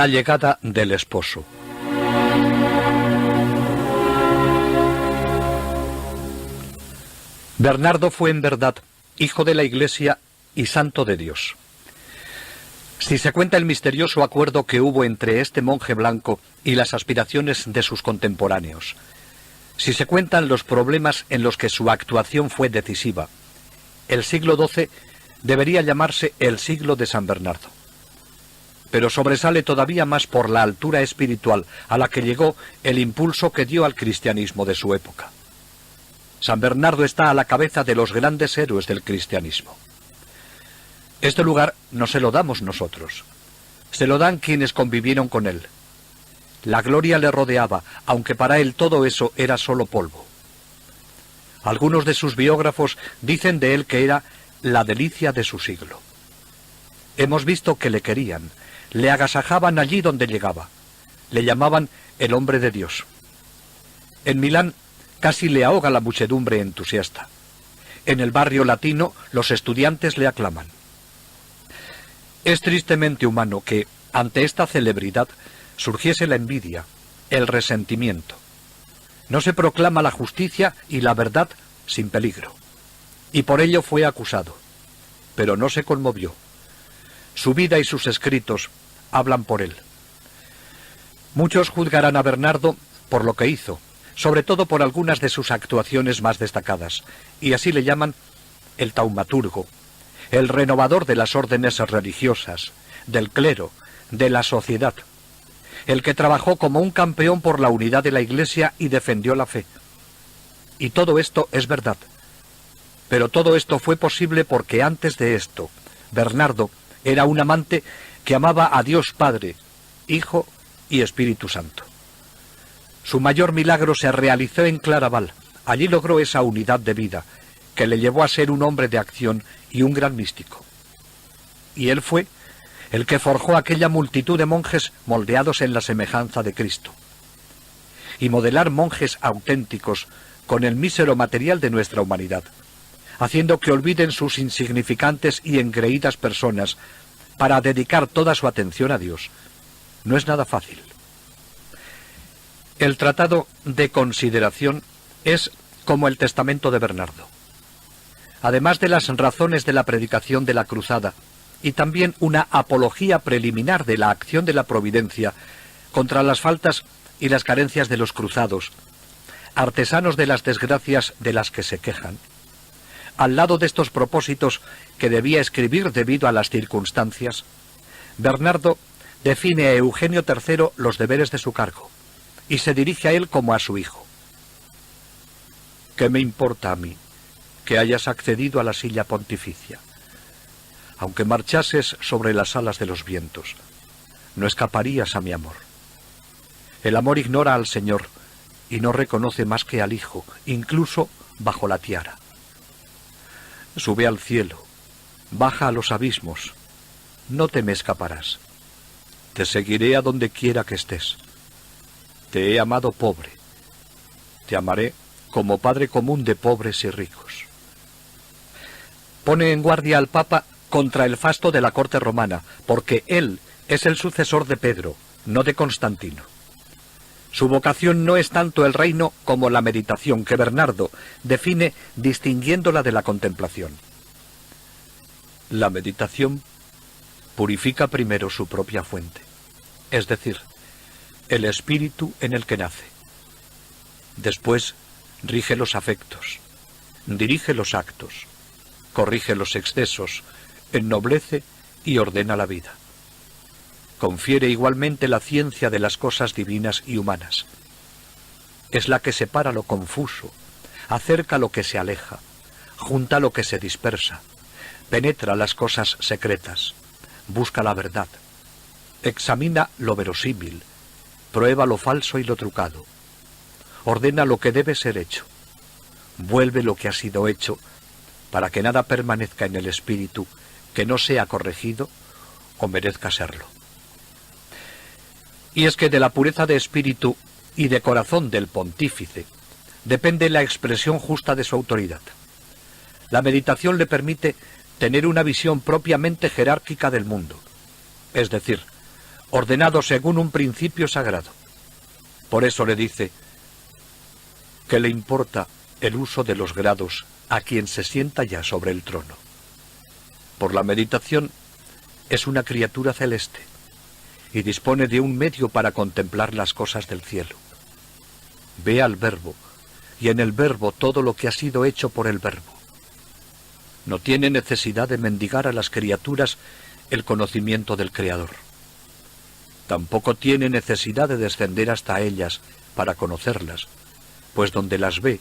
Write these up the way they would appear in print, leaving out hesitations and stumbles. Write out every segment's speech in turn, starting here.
La llegada del esposo. Bernardo fue en verdad hijo de la Iglesia y santo de Dios. Si se cuenta el misterioso acuerdo que hubo entre este monje blanco y las aspiraciones de sus contemporáneos, si se cuentan los problemas en los que su actuación fue decisiva, el siglo XII debería llamarse el siglo de San Bernardo. Pero sobresale todavía más por la altura espiritual a la que llegó el impulso que dio al cristianismo de su época. San Bernardo está a la cabeza de los grandes héroes del cristianismo. Este lugar no se lo damos nosotros, se lo dan quienes convivieron con él. La gloria le rodeaba, aunque para él todo eso era solo polvo. Algunos de sus biógrafos dicen de él que era la delicia de su siglo. Hemos visto que le querían, le agasajaban allí donde llegaba, le llamaban el hombre de Dios. En Milán casi le ahoga la muchedumbre entusiasta. En el barrio latino los estudiantes le aclaman. Es tristemente humano que, ante esta celebridad, surgiese la envidia, el resentimiento. No se proclama la justicia y la verdad sin peligro. Y por ello fue acusado. Pero no se conmovió. Su vida y sus escritos hablan por él. Muchos juzgarán a Bernardo por lo que hizo, sobre todo por algunas de sus actuaciones más destacadas, y así le llaman el taumaturgo, el renovador de las órdenes religiosas, del clero, de la sociedad, el que trabajó como un campeón por la unidad de la Iglesia y defendió la fe. Y todo esto es verdad. Pero todo esto fue posible porque antes de esto, Bernardo era un amante que amaba a Dios Padre, Hijo y Espíritu Santo. Su mayor milagro se realizó en Claraval. Allí logró esa unidad de vida, que le llevó a ser un hombre de acción y un gran místico. Y él fue el que forjó aquella multitud de monjes moldeados en la semejanza de Cristo. Y modelar monjes auténticos con el mísero material de nuestra humanidad, haciendo que olviden sus insignificantes y engreídas personas para dedicar toda su atención a Dios, no es nada fácil. El tratado de consideración es como el testamento de Bernardo. Además de las razones de la predicación de la cruzada, y también una apología preliminar de la acción de la providencia contra las faltas y las carencias de los cruzados, artesanos de las desgracias de las que se quejan. Al lado de estos propósitos que debía escribir debido a las circunstancias, Bernardo define a Eugenio III los deberes de su cargo, y se dirige a él como a su hijo. ¿Qué me importa a mí que hayas accedido a la silla pontificia? Aunque marchases sobre las alas de los vientos, no escaparías a mi amor. El amor ignora al Señor y no reconoce más que al Hijo, incluso bajo la tiara. Sube al cielo, baja a los abismos, no te me escaparás. Te seguiré a donde quiera que estés. Te he amado pobre, te amaré como padre común de pobres y ricos. Pone en guardia al Papa contra el fasto de la corte romana, porque él es el sucesor de Pedro, no de Constantino. Su vocación no es tanto el reino como la meditación, que Bernardo define distinguiéndola de la contemplación. La meditación purifica primero su propia fuente, es decir, el espíritu en el que nace. Después rige los afectos, dirige los actos, corrige los excesos, ennoblece y ordena la vida. Confiere igualmente la ciencia de las cosas divinas y humanas. Es la que separa lo confuso, acerca lo que se aleja, junta lo que se dispersa, penetra las cosas secretas, busca la verdad, examina lo verosímil, prueba lo falso y lo trucado, ordena lo que debe ser hecho, vuelve lo que ha sido hecho, para que nada permanezca en el espíritu que no sea corregido o merezca serlo. Y es que de la pureza de espíritu y de corazón del pontífice depende la expresión justa de su autoridad. La meditación le permite tener una visión propiamente jerárquica del mundo, es decir, ordenado según un principio sagrado. Por eso le dice: ¿qué le importa el uso de los grados a quien se sienta ya sobre el trono? Por la meditación es una criatura celeste y dispone de un medio para contemplar las cosas del cielo. Ve al Verbo, y en el Verbo todo lo que ha sido hecho por el Verbo. No tiene necesidad de mendigar a las criaturas el conocimiento del Creador. Tampoco tiene necesidad de descender hasta ellas para conocerlas, pues donde las ve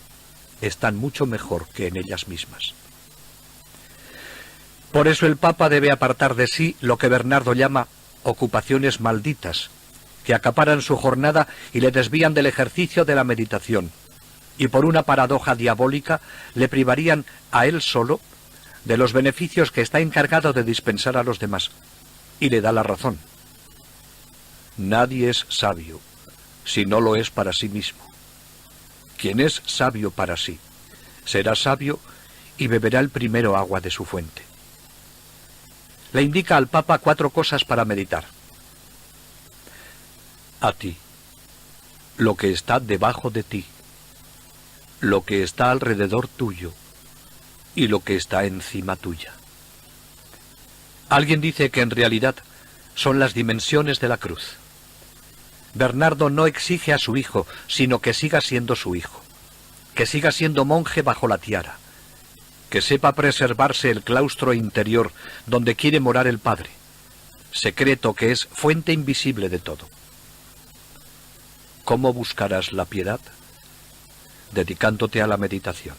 están mucho mejor que en ellas mismas. Por eso el Papa debe apartar de sí lo que Bernardo llama ocupaciones malditas, que acaparan su jornada y le desvían del ejercicio de la meditación, y por una paradoja diabólica le privarían a él solo de los beneficios que está encargado de dispensar a los demás, y le da la razón. Nadie es sabio si no lo es para sí mismo. Quien es sabio para sí, será sabio y beberá el primero agua de su fuente. Le indica al Papa 4 cosas para meditar. A ti, lo que está debajo de ti, lo que está alrededor tuyo y lo que está encima tuya. Alguien dice que en realidad son las dimensiones de la cruz. Bernardo no exige a su hijo, sino que siga siendo su hijo, que siga siendo monje bajo la tiara, que sepa preservarse el claustro interior donde quiere morar el Padre, secreto que es fuente invisible de todo. ¿Cómo buscarás la piedad? Dedicándote a la meditación.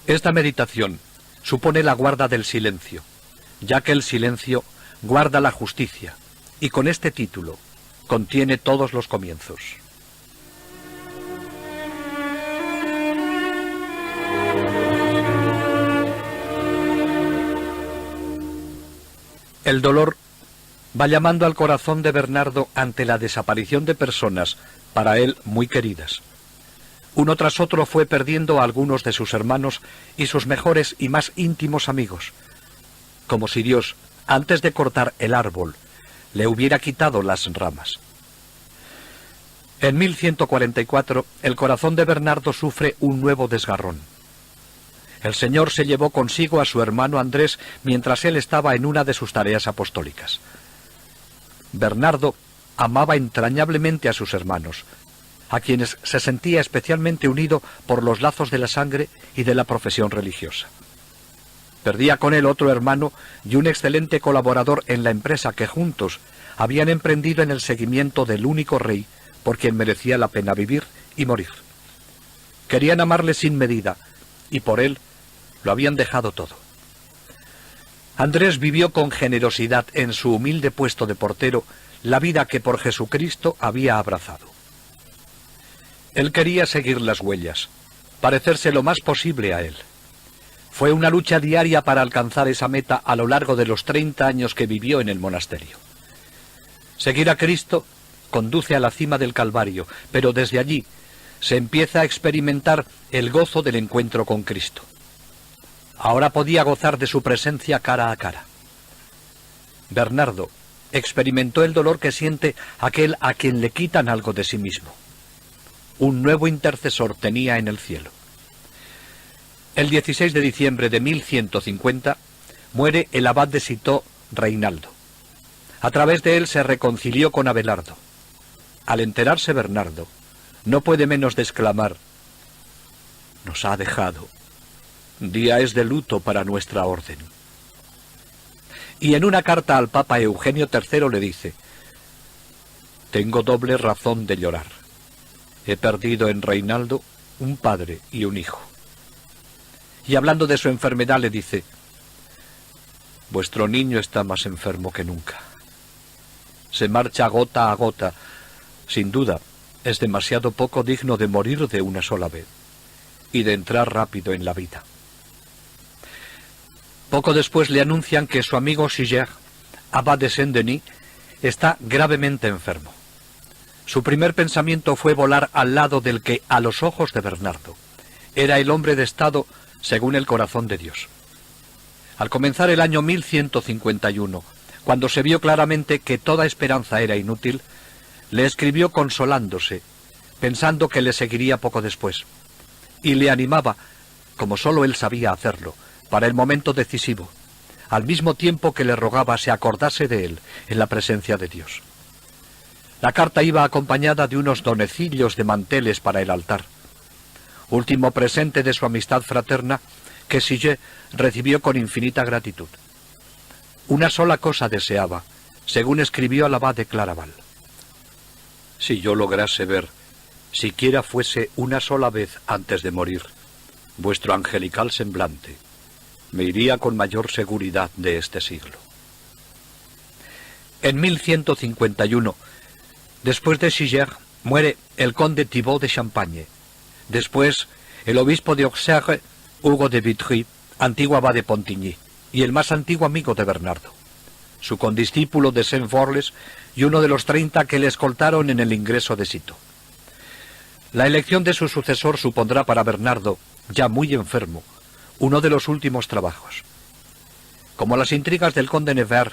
Esta meditación supone la guarda del silencio, ya que el silencio guarda la justicia, y con este título contiene todos los comienzos. El dolor va llamando al corazón de Bernardo ante la desaparición de personas, para él muy queridas. Uno tras otro fue perdiendo a algunos de sus hermanos y sus mejores y más íntimos amigos, como si Dios, antes de cortar el árbol, le hubiera quitado las ramas. En 1144, el corazón de Bernardo sufre un nuevo desgarrón. El Señor se llevó consigo a su hermano Andrés mientras él estaba en una de sus tareas apostólicas. Bernardo amaba entrañablemente a sus hermanos, a quienes se sentía especialmente unido por los lazos de la sangre y de la profesión religiosa. Perdía con él otro hermano y un excelente colaborador en la empresa que juntos habían emprendido en el seguimiento del único rey por quien merecía la pena vivir y morir. Querían amarle sin medida, y por él lo habían dejado todo. Andrés vivió con generosidad en su humilde puesto de portero la vida que por Jesucristo había abrazado. Él quería seguir las huellas, parecerse lo más posible a él. Fue una lucha diaria para alcanzar esa meta a lo largo de los 30 años que vivió en el monasterio. Seguir a Cristo conduce a la cima del Calvario, pero desde allí se empieza a experimentar el gozo del encuentro con Cristo. Ahora podía gozar de su presencia cara a cara. Bernardo experimentó el dolor que siente aquel a quien le quitan algo de sí mismo. Un nuevo intercesor tenía en el cielo. El 16 de diciembre de 1150 muere el abad de Citeaux, Reinaldo. A través de él se reconcilió con Abelardo. Al enterarse Bernardo, no puede menos de exclamar: «Nos ha dejado. Día es de luto para nuestra orden». Y en una carta al Papa Eugenio III le dice: «Tengo doble razón de llorar. He perdido en Reinaldo un padre y un hijo». Y hablando de su enfermedad le dice: «Vuestro niño está más enfermo que nunca. Se marcha gota a gota. Sin duda, es demasiado poco digno de morir de una sola vez y de entrar rápido en la vida». Poco después le anuncian que su amigo Siger, abad de Saint-Denis, está gravemente enfermo. Su primer pensamiento fue volar al lado del que, a los ojos de Bernardo, era el hombre de Estado según el corazón de Dios. Al comenzar el año 1151, Cuando se vio claramente que toda esperanza era inútil, le escribió consolándose, pensando que le seguiría poco después, y le animaba, como sólo él sabía hacerlo, para el momento decisivo, al mismo tiempo que le rogaba se acordase de él en la presencia de Dios. La carta iba acompañada de unos donecillos de manteles para el altar, último presente de su amistad fraterna que Siget recibió con infinita gratitud. Una sola cosa deseaba, según escribió al abad de Claraval: si yo lograse ver, siquiera fuese una sola vez antes de morir, vuestro angelical semblante, me iría con mayor seguridad de este siglo. En 1151, después de Siget, muere el conde Thibaut de Champagne. Después, el obispo de Auxerre, Hugo de Vitry, antiguo abad de Pontigny, y el más antiguo amigo de Bernardo, su condiscípulo de Saint-Forles y uno de los 30 que le escoltaron en el ingreso de Citeaux. La elección de su sucesor supondrá para Bernardo, ya muy enfermo, uno de los últimos trabajos. Como las intrigas del conde Nevers,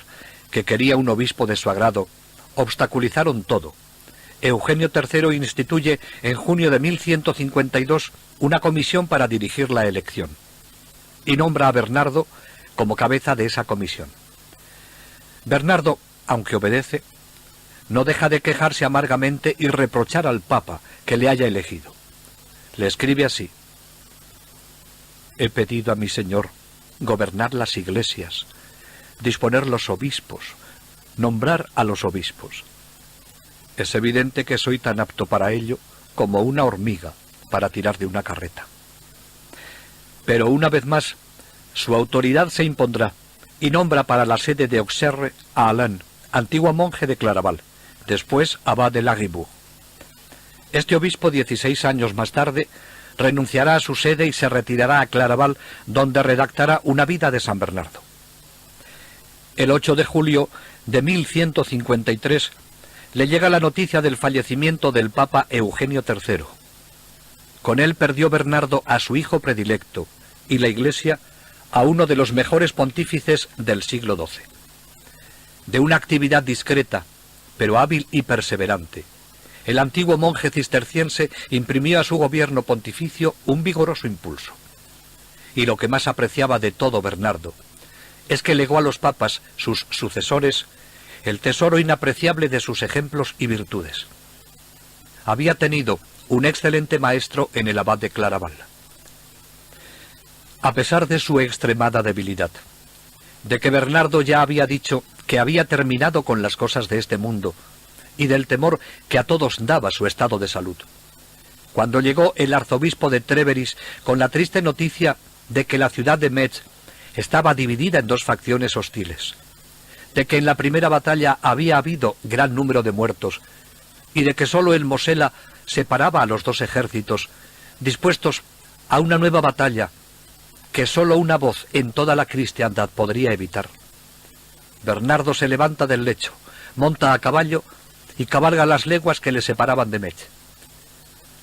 que quería un obispo de su agrado, obstaculizaron todo, Eugenio III instituye en junio de 1152 una comisión para dirigir la elección, y nombra a Bernardo como cabeza de esa comisión. Bernardo, aunque obedece, no deja de quejarse amargamente y reprochar al Papa que le haya elegido. Le escribe así: he pedido a mi Señor gobernar las iglesias, disponer los obispos, nombrar a los obispos. Es evidente que soy tan apto para ello como una hormiga para tirar de una carreta. Pero una vez más, su autoridad se impondrá y nombra para la sede de Auxerre a Alain, antiguo monje de Claraval, después abad de Laghibourg. Este obispo, 16 años más tarde, renunciará a su sede y se retirará a Claraval, donde redactará una vida de San Bernardo. El 8 de julio de 1153 le llega la noticia del fallecimiento del Papa Eugenio III. Con él perdió Bernardo a su hijo predilecto y la Iglesia a uno de los mejores pontífices del siglo XII. De una actividad discreta, pero hábil y perseverante, el antiguo monje cisterciense imprimió a su gobierno pontificio un vigoroso impulso. Y lo que más apreciaba de todo Bernardo es que legó a los papas, sus sucesores, el tesoro inapreciable de sus ejemplos y virtudes. Había tenido un excelente maestro en el abad de Claraval. A pesar de su extremada debilidad, de que Bernardo ya había dicho que había terminado con las cosas de este mundo, y del temor que a todos daba su estado de salud, cuando llegó el arzobispo de Tréveris con la triste noticia de que la ciudad de Metz estaba dividida en dos facciones hostiles, de que en la primera batalla había habido gran número de muertos, y de que sólo el Mosela separaba a los dos ejércitos, dispuestos a una nueva batalla que sólo una voz en toda la cristiandad podría evitar. Bernardo se levanta del lecho, monta a caballo y cabalga las leguas que le separaban de Metz.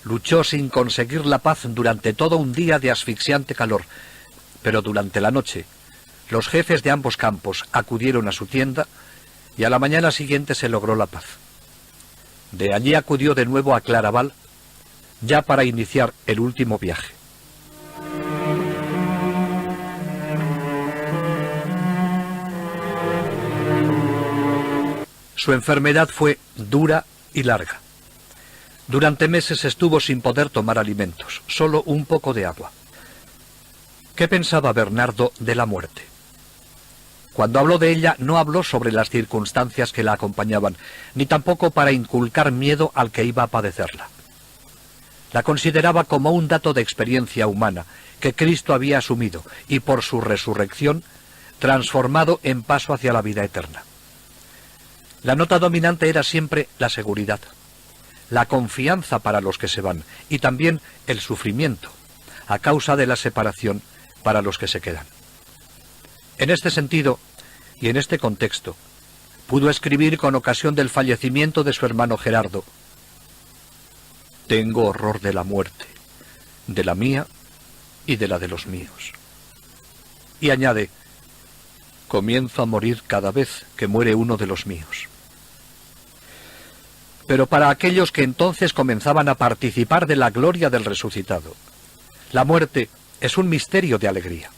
Luchó sin conseguir la paz durante todo un día de asfixiante calor, pero durante la noche los jefes de ambos campos acudieron a su tienda y a la mañana siguiente se logró la paz. De allí acudió de nuevo a Claraval, ya para iniciar el último viaje. Su enfermedad fue dura y larga. Durante meses estuvo sin poder tomar alimentos, solo un poco de agua. ¿Qué pensaba Bernardo de la muerte? Cuando habló de ella, no habló sobre las circunstancias que la acompañaban, ni tampoco para inculcar miedo al que iba a padecerla. La consideraba como un dato de experiencia humana que Cristo había asumido y por su resurrección transformado en paso hacia la vida eterna. La nota dominante era siempre la seguridad, la confianza para los que se van y también el sufrimiento, a causa de la separación para los que se quedan. En este sentido, y en este contexto, pudo escribir con ocasión del fallecimiento de su hermano Gerardo: tengo horror de la muerte, de la mía y de la de los míos. Y añade: Comienzo a morir cada vez que muere uno de los míos. Pero para aquellos que entonces comenzaban a participar de la gloria del resucitado, la muerte es un misterio de alegría.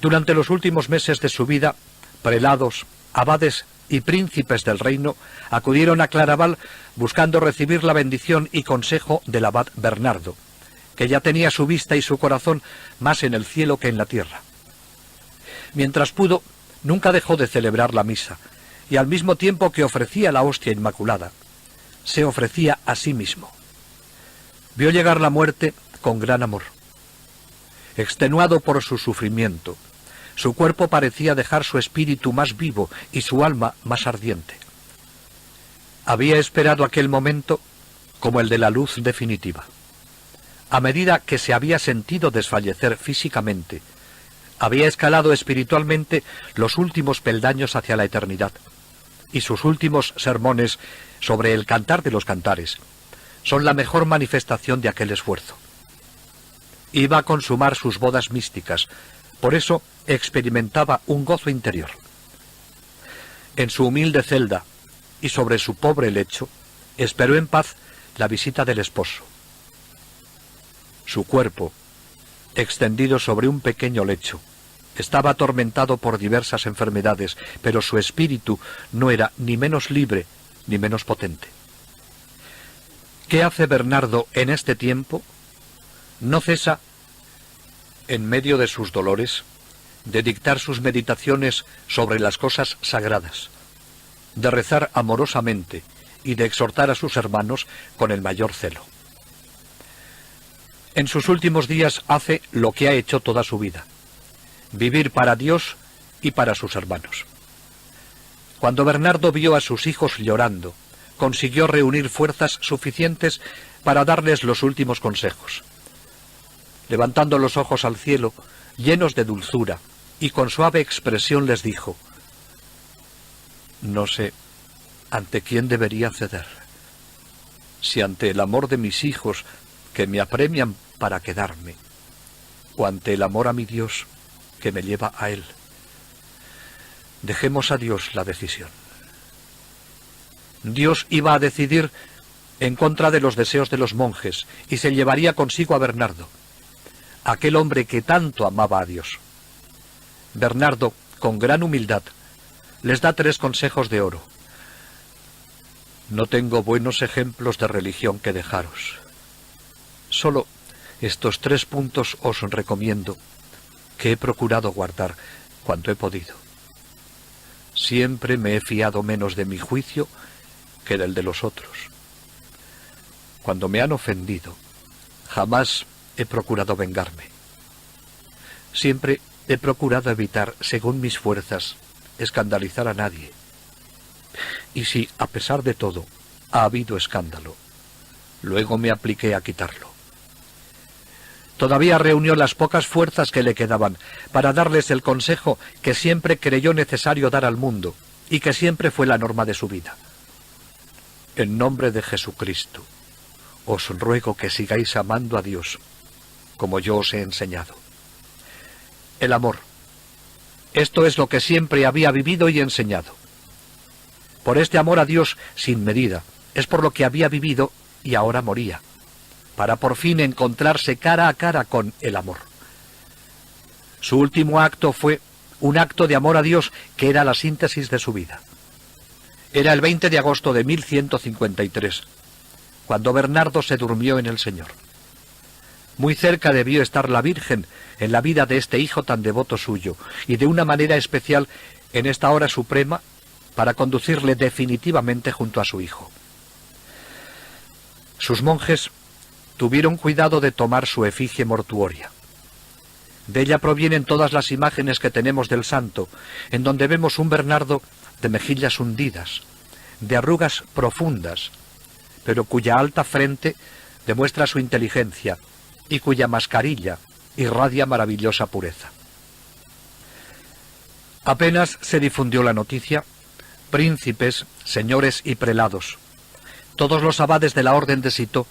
Durante los últimos meses de su vida, prelados, abades y príncipes del reino acudieron a Claraval buscando recibir la bendición y consejo del abad Bernardo, que ya tenía su vista y su corazón más en el cielo que en la tierra. Mientras pudo, nunca dejó de celebrar la misa, y al mismo tiempo que ofrecía la hostia inmaculada, se ofrecía a sí mismo. Vio llegar la muerte con gran amor. Extenuado por su sufrimiento, su cuerpo parecía dejar su espíritu más vivo y su alma más ardiente. Había esperado aquel momento como el de la luz definitiva. A medida que se había sentido desfallecer físicamente, había escalado espiritualmente los últimos peldaños hacia la eternidad, y sus últimos sermones sobre el Cantar de los Cantares son la mejor manifestación de aquel esfuerzo. Iba a consumar sus bodas místicas, por eso experimentaba un gozo interior. En su humilde celda y sobre su pobre lecho, esperó en paz la visita del esposo. Su cuerpo, extendido sobre un pequeño lecho, estaba atormentado por diversas enfermedades, pero su espíritu no era ni menos libre ni menos potente. ¿Qué hace Bernardo en este tiempo? No cesa, en medio de sus dolores, de dictar sus meditaciones sobre las cosas sagradas, de rezar amorosamente y de exhortar a sus hermanos con el mayor celo. En sus últimos días hace lo que ha hecho toda su vida: vivir para Dios y para sus hermanos. Cuando Bernardo vio a sus hijos llorando, consiguió reunir fuerzas suficientes para darles los últimos consejos. Levantando los ojos al cielo, llenos de dulzura, y con suave expresión les dijo: no sé ante quién debería ceder, si ante el amor de mis hijos que me apremian para quedarme, o ante el amor a mi Dios que me lleva a Él. Dejemos a Dios la decisión. Dios iba a decidir en contra de los deseos de los monjes y se llevaría consigo a Bernardo, aquel hombre que tanto amaba a Dios. Bernardo, con gran humildad, les da 3 consejos de oro. No tengo buenos ejemplos de religión que dejaros. Solo estos 3 puntos os recomiendo, que he procurado guardar cuanto he podido. Siempre me he fiado menos de mi juicio que del de los otros. Cuando me han ofendido, jamás he procurado vengarme. Siempre he procurado evitar, según mis fuerzas, escandalizar a nadie. Y si, a pesar de todo, ha habido escándalo, luego me apliqué a quitarlo. Todavía reunió las pocas fuerzas que le quedaban para darles el consejo que siempre creyó necesario dar al mundo y que siempre fue la norma de su vida. En nombre de Jesucristo, os ruego que sigáis amando a Dios, como yo os he enseñado. El amor. Esto es lo que siempre había vivido y enseñado. Por este amor a Dios sin medida, es por lo que había vivido y ahora moría, para por fin encontrarse cara a cara con el amor. Su último acto fue un acto de amor a Dios que era la síntesis de su vida. Era el 20 de agosto de 1153, cuando Bernardo se durmió en el Señor. Muy cerca debió estar la Virgen en la vida de este hijo tan devoto suyo, y de una manera especial en esta hora suprema para conducirle definitivamente junto a su hijo. Sus monjes tuvieron cuidado de tomar su efigie mortuoria. De ella provienen todas las imágenes que tenemos del santo, en donde vemos un Bernardo de mejillas hundidas, de arrugas profundas, pero cuya alta frente demuestra su inteligencia y cuya mascarilla irradia maravillosa pureza. Apenas se difundió la noticia, príncipes, señores y prelados, todos los abades de la orden de Citeaux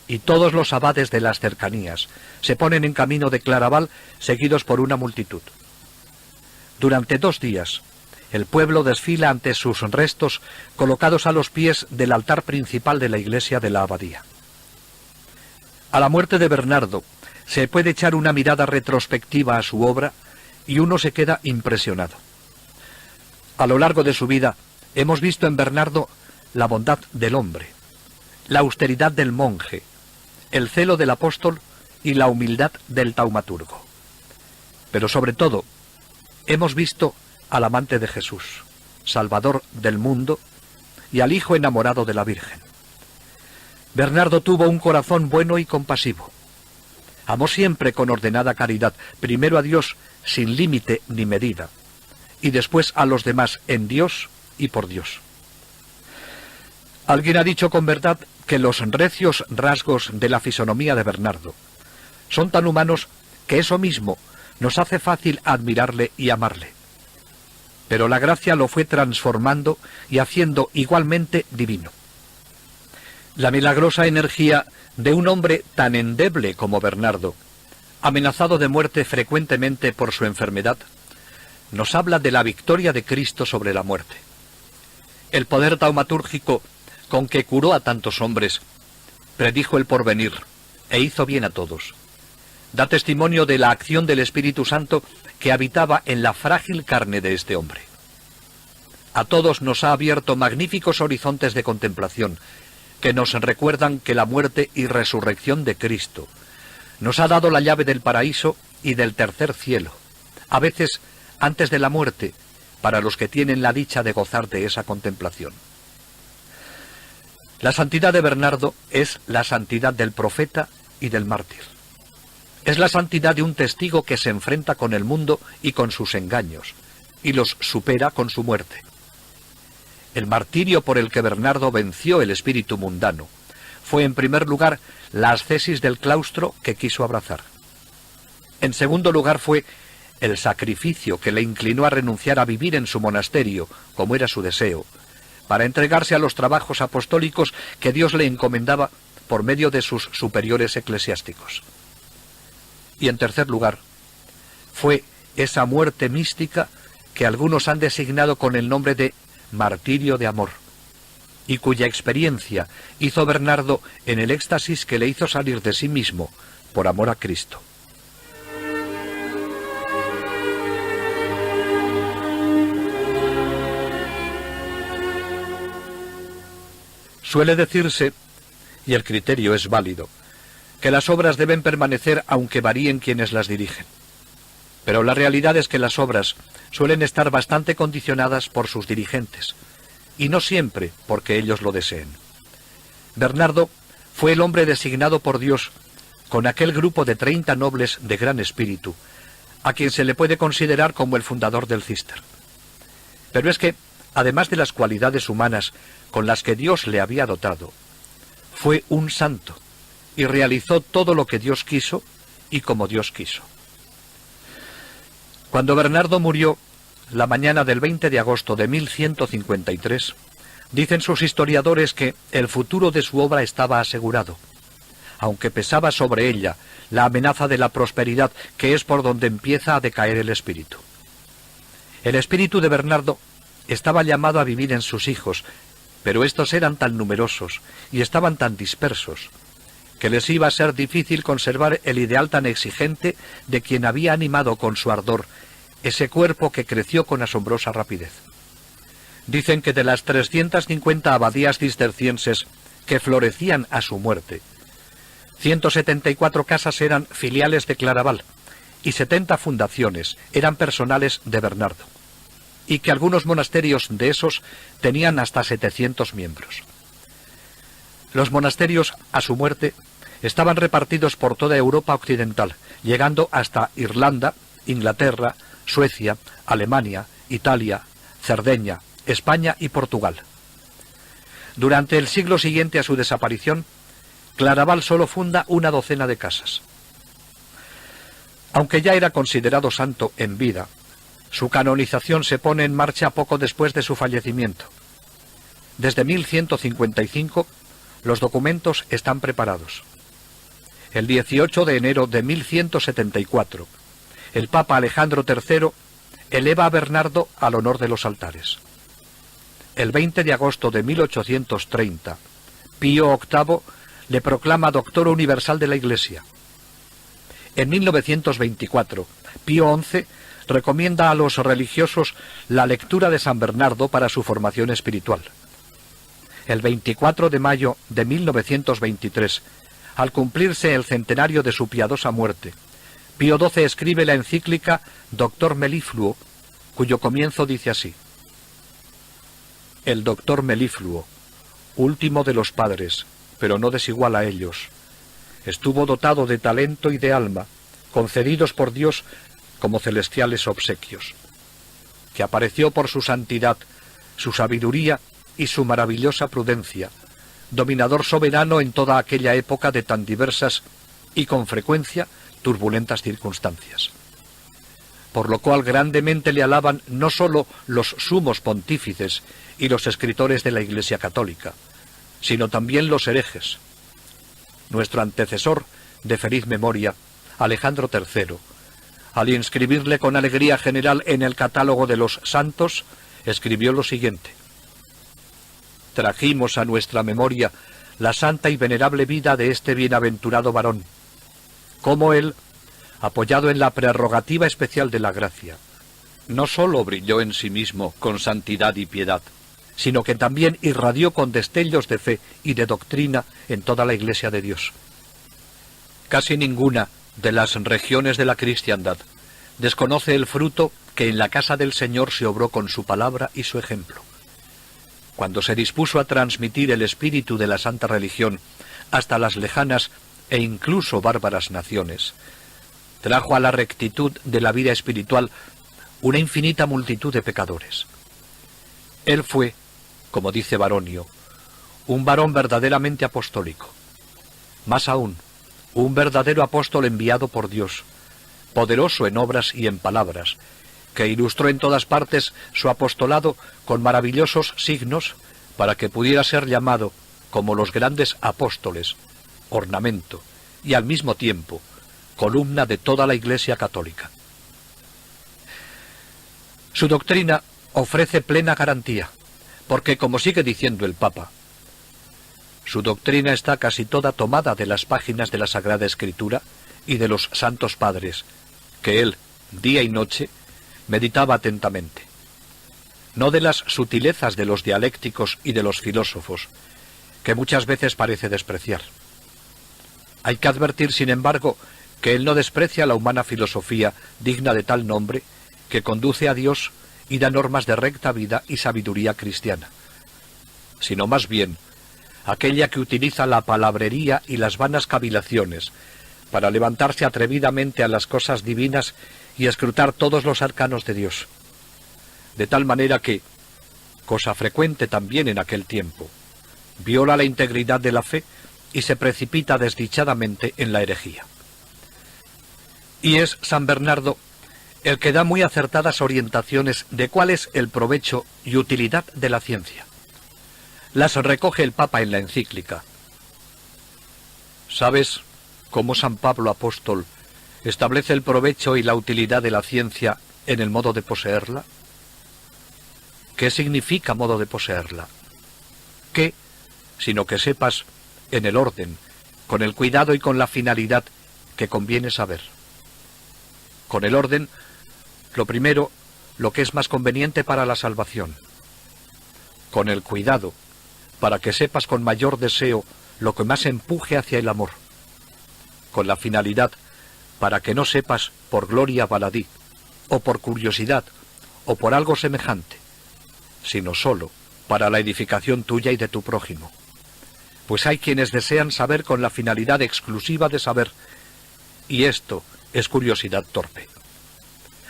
y todos los abades de las cercanías se ponen en camino de Claraval seguidos por una multitud. Durante 2 días, el pueblo desfila ante sus restos colocados a los pies del altar principal de la iglesia de la abadía. A la muerte de Bernardo se puede echar una mirada retrospectiva a su obra y uno se queda impresionado. A lo largo de su vida hemos visto en Bernardo la bondad del hombre, la austeridad del monje, el celo del apóstol y la humildad del taumaturgo. Pero sobre todo, hemos visto al amante de Jesús, Salvador del mundo, y al hijo enamorado de la Virgen. Bernardo tuvo un corazón bueno y compasivo. Amó siempre con ordenada caridad, primero a Dios sin límite ni medida, y después a los demás en Dios y por Dios. Alguien ha dicho con verdad que los recios rasgos de la fisonomía de Bernardo son tan humanos que eso mismo nos hace fácil admirarle y amarle. Pero la gracia lo fue transformando y haciendo igualmente divino. La milagrosa energía de un hombre tan endeble como Bernardo, amenazado de muerte frecuentemente por su enfermedad, nos habla de la victoria de Cristo sobre la muerte. El poder taumatúrgico con que curó a tantos hombres, predijo el porvenir e hizo bien a todos. Da testimonio de la acción del Espíritu Santo que habitaba en la frágil carne de este hombre. A todos nos ha abierto magníficos horizontes de contemplación, que nos recuerdan que la muerte y resurrección de Cristo nos ha dado la llave del paraíso y del tercer cielo, a veces antes de la muerte, para los que tienen la dicha de gozar de esa contemplación. La santidad de Bernardo es la santidad del profeta y del mártir. Es la santidad de un testigo que se enfrenta con el mundo y con sus engaños, y los supera con su muerte. El martirio por el que Bernardo venció el espíritu mundano fue, en primer lugar, la ascesis del claustro que quiso abrazar. En segundo lugar fue el sacrificio que le inclinó a renunciar a vivir en su monasterio, como era su deseo, para entregarse a los trabajos apostólicos que Dios le encomendaba por medio de sus superiores eclesiásticos. Y en tercer lugar, fue esa muerte mística que algunos han designado con el nombre de martirio de amor, y cuya experiencia hizo Bernardo en el éxtasis que le hizo salir de sí mismo por amor a Cristo. Suele decirse, y el criterio es válido, que las obras deben permanecer aunque varíen quienes las dirigen. Pero la realidad es que las obras suelen estar bastante condicionadas por sus dirigentes, y no siempre porque ellos lo deseen. Bernardo fue el hombre designado por Dios con aquel grupo de 30 nobles de gran espíritu, a quien se le puede considerar como el fundador del Císter. Pero es que, además de las cualidades humanas con las que Dios le había dotado, fue un santo, y realizó todo lo que Dios quiso y como Dios quiso. Cuando Bernardo murió, la mañana del 20 de agosto de 1153, dicen sus historiadores que el futuro de su obra estaba asegurado, aunque pesaba sobre ella la amenaza de la prosperidad, que es por donde empieza a decaer el espíritu. El espíritu de Bernardo estaba llamado a vivir en sus hijos, pero estos eran tan numerosos y estaban tan dispersos, que les iba a ser difícil conservar el ideal tan exigente de quien había animado con su ardor ese cuerpo que creció con asombrosa rapidez. Dicen que de las 350 abadías cistercienses que florecían a su muerte, 174 casas eran filiales de Claraval y 70 fundaciones eran personales de Bernardo, y que algunos monasterios de esos tenían hasta 700 miembros. Los monasterios, a su muerte, estaban repartidos por toda Europa occidental, llegando hasta Irlanda, Inglaterra, Suecia, Alemania, Italia, Cerdeña, España y Portugal. Durante el siglo siguiente a su desaparición, Claraval solo funda una docena de casas. Aunque ya era considerado santo en vida, su canonización se pone en marcha poco después de su fallecimiento. Desde 1155, los documentos están preparados. El 18 de enero de 1174, el Papa Alejandro III eleva a Bernardo al honor de los altares. El 20 de agosto de 1830, Pío VIII le proclama doctor universal de la Iglesia. En 1924, Pío XI recomienda a los religiosos la lectura de San Bernardo para su formación espiritual. El 24 de mayo de 1923, al cumplirse el centenario de su piadosa muerte, Pío XII escribe la encíclica Doctor Melifluo, cuyo comienzo dice así: El doctor Melifluo, último de los padres, pero no desigual a ellos, estuvo dotado de talento y de alma, concedidos por Dios como celestiales obsequios, que apareció por su santidad, su sabiduría y su maravillosa prudencia, dominador soberano en toda aquella época de tan diversas y con frecuencia turbulentas circunstancias. Por lo cual grandemente le alaban no sólo los sumos pontífices y los escritores de la Iglesia católica, sino también los herejes. Nuestro antecesor, de feliz memoria, Alejandro III, al inscribirle con alegría general en el catálogo de los santos, escribió lo siguiente: Trajimos a nuestra memoria la santa y venerable vida de este bienaventurado varón, cómo él, apoyado en la prerrogativa especial de la gracia, no sólo brilló en sí mismo con santidad y piedad, sino que también irradió con destellos de fe y de doctrina en toda la Iglesia de Dios. Casi ninguna de las regiones de la cristiandad desconoce el fruto que en la casa del Señor se obró con su palabra y su ejemplo. Cuando se dispuso a transmitir el espíritu de la santa religión hasta las lejanas e incluso bárbaras naciones, trajo a la rectitud de la vida espiritual una infinita multitud de pecadores. Él fue, como dice Baronio, un varón verdaderamente apostólico. Más aún, un verdadero apóstol enviado por Dios, poderoso en obras y en palabras, que ilustró en todas partes su apostolado con maravillosos signos para que pudiera ser llamado, como los grandes apóstoles, ornamento y al mismo tiempo columna de toda la Iglesia católica. Su doctrina ofrece plena garantía, porque, como sigue diciendo el Papa, su doctrina está casi toda tomada de las páginas de la Sagrada Escritura y de los santos padres, que él, día y noche, meditaba atentamente. No de las sutilezas de los dialécticos y de los filósofos, que muchas veces parece despreciar. Hay que advertir, sin embargo, que él no desprecia la humana filosofía digna de tal nombre, que conduce a Dios y da normas de recta vida y sabiduría cristiana, sino más bien aquella que utiliza la palabrería y las vanas cavilaciones para levantarse atrevidamente a las cosas divinas y escrutar todos los arcanos de Dios, de tal manera que, cosa frecuente también en aquel tiempo, viola la integridad de la fe y se precipita desdichadamente en la herejía. Y es San Bernardo el que da muy acertadas orientaciones de cuál es el provecho y utilidad de la ciencia. Las recoge el Papa en la encíclica. ¿Sabes cómo San Pablo apóstol establece el provecho y la utilidad de la ciencia en el modo de poseerla? ¿Qué significa modo de poseerla? ¿Qué, sino que sepas en el orden, con el cuidado y con la finalidad que conviene saber? Con el orden, lo primero, lo que es más conveniente para la salvación. Con el cuidado, para que sepas con mayor deseo lo que más empuje hacia el amor. Con la finalidad, para que no sepas por gloria baladí, o por curiosidad, o por algo semejante, sino sólo para la edificación tuya y de tu prójimo. Pues hay quienes desean saber con la finalidad exclusiva de saber, y esto es curiosidad torpe.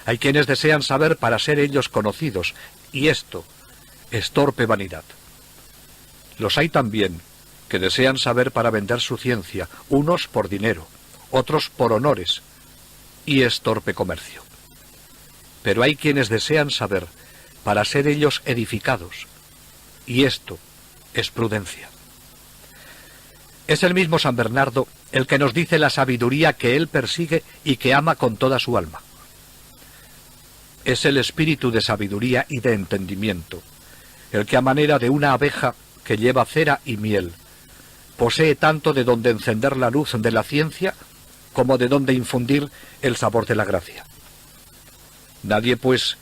Hay quienes desean saber para ser ellos conocidos, y esto es torpe vanidad. Los hay también que desean saber para vender su ciencia, unos por dinero, otros por honores, y es torpe comercio. Pero hay quienes desean saber para ser ellos edificados, y esto es prudencia. Es el mismo San Bernardo el que nos dice la sabiduría que él persigue y que ama con toda su alma. es el espíritu de sabiduría y de entendimiento, el que a manera de una abeja que lleva cera y miel, posee tanto de donde encender la luz de la ciencia como de donde infundir el sabor de la gracia. Nadie, pues,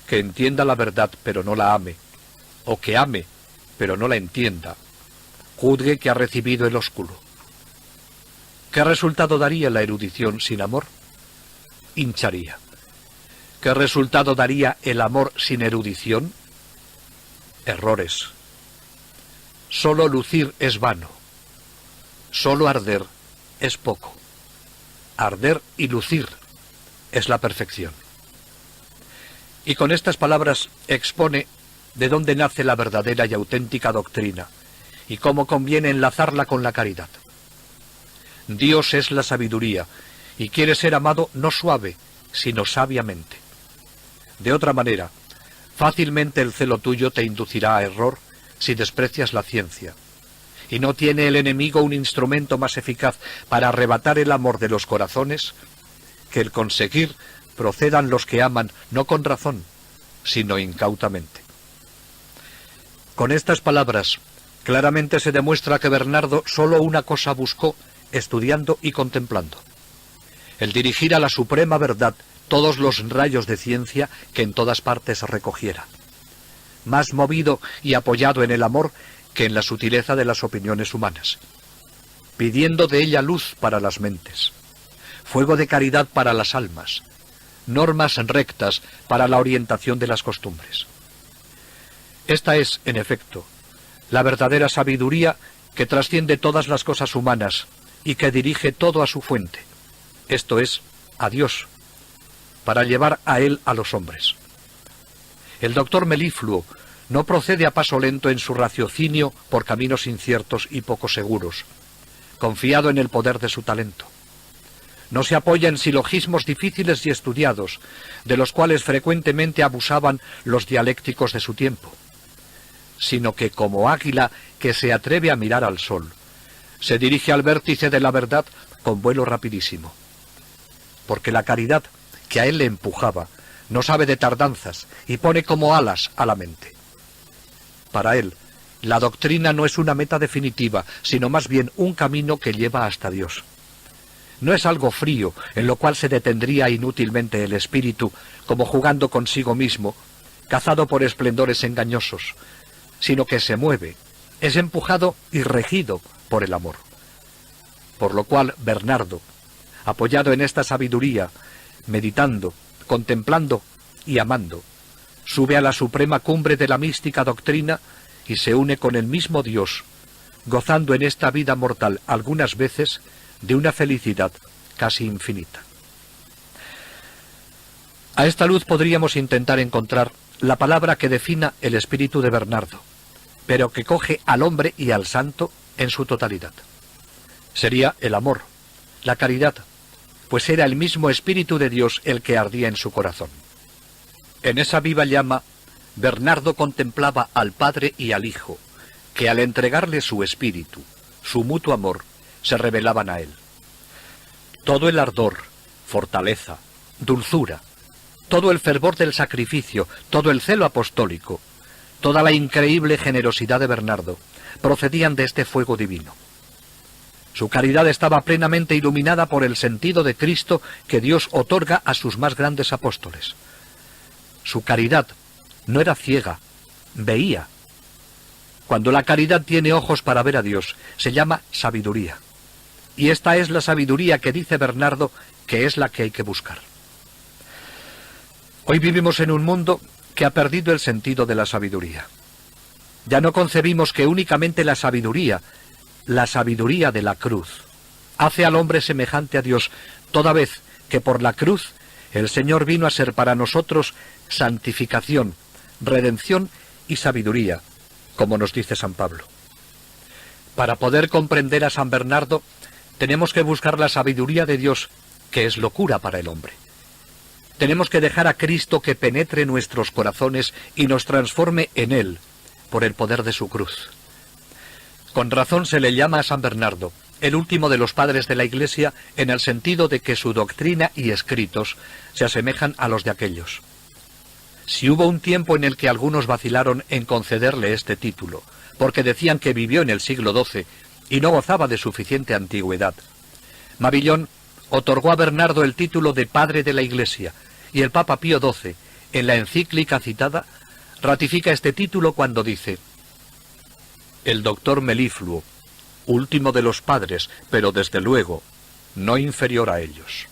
que entienda la verdad pero no la ame, o que ame pero no la entienda, juzgue que ha recibido el ósculo. ¿Qué resultado daría la erudición sin amor? Hincharía. ¿Qué resultado daría el amor sin erudición? Errores. Solo lucir es vano. Solo arder es poco. Arder y lucir es la perfección. Y con estas palabras expone de dónde nace la verdadera y auténtica doctrina, y cómo conviene enlazarla con la caridad. Dios es la sabiduría, y quiere ser amado no suave, sino sabiamente. De otra manera, fácilmente el celo tuyo te inducirá a error si desprecias la ciencia, y no tiene el enemigo un instrumento más eficaz para arrebatar el amor de los corazones que el conseguir procedan los que aman no con razón, sino incautamente. Con estas palabras, claramente se demuestra que Bernardo solo una cosa buscó, estudiando y contemplando: el dirigir a la suprema verdad todos los rayos de ciencia que en todas partes recogiera, más movido y apoyado en el amor que en la sutileza de las opiniones humanas, pidiendo de ella luz para las mentes, fuego de caridad para las almas, normas rectas para la orientación de las costumbres. Esta es, en efecto, la verdadera sabiduría que trasciende todas las cosas humanas y que dirige todo a su fuente, esto es, a Dios, para llevar a Él a los hombres. El doctor Melifluo no procede a paso lento en su raciocinio por caminos inciertos y poco seguros, confiado en el poder de su talento. No se apoya en silogismos difíciles y estudiados, de los cuales frecuentemente abusaban los dialécticos de su tiempo, sino que, como águila que se atreve a mirar al sol, se dirige al vértice de la verdad con vuelo rapidísimo. Porque la caridad, que a él le empujaba, no sabe de tardanzas y pone como alas a la mente. Para él, la doctrina no es una meta definitiva, sino más bien un camino que lleva hasta Dios. No es algo frío, en lo cual se detendría inútilmente el espíritu, como jugando consigo mismo, cazado por esplendores engañosos, sino que se mueve, es empujado y regido por el amor. Por lo cual Bernardo, apoyado en esta sabiduría, meditando, contemplando y amando, sube a la suprema cumbre de la mística doctrina y se une con el mismo Dios, gozando en esta vida mortal algunas veces de una felicidad casi infinita. A esta luz podríamos intentar encontrar la palabra que defina el espíritu de Bernardo, pero que coge al hombre y al santo en su totalidad. Sería el amor, la caridad, pues era el mismo Espíritu de Dios el que ardía en su corazón. En esa viva llama, Bernardo contemplaba al Padre y al Hijo, que al entregarle su espíritu, su mutuo amor, se revelaban a él. Todo el ardor, fortaleza, dulzura, todo el fervor del sacrificio, todo el celo apostólico, toda la increíble generosidad de Bernardo, procedían de este fuego divino. Su caridad estaba plenamente iluminada por el sentido de Cristo que Dios otorga a sus más grandes apóstoles. Su caridad no era ciega, veía. Cuando la caridad tiene ojos para ver a Dios, se llama sabiduría. Y esta es la sabiduría que dice Bernardo que es la que hay que buscar. Hoy vivimos en un mundo que ha perdido el sentido de la sabiduría. Ya no concebimos que únicamente la sabiduría de la cruz, hace al hombre semejante a Dios, toda vez que por la cruz el Señor vino a ser para nosotros santificación, redención y sabiduría, como nos dice San Pablo. Para poder comprender a San Bernardo, tenemos que buscar la sabiduría de Dios, que es locura para el hombre. Tenemos que dejar a Cristo que penetre nuestros corazones y nos transforme en Él, por el poder de su cruz. Con razón se le llama a San Bernardo el último de los padres de la Iglesia, en el sentido de que su doctrina y escritos se asemejan a los de aquellos. Si hubo un tiempo en el que algunos vacilaron en concederle este título, porque decían que vivió en el siglo XII y no gozaba de suficiente antigüedad, Mabillon otorgó a Bernardo el título de Padre de la Iglesia, y el Papa Pío XII, en la encíclica citada, ratifica este título cuando dice: el doctor Melifluo, último de los padres, pero desde luego no inferior a ellos.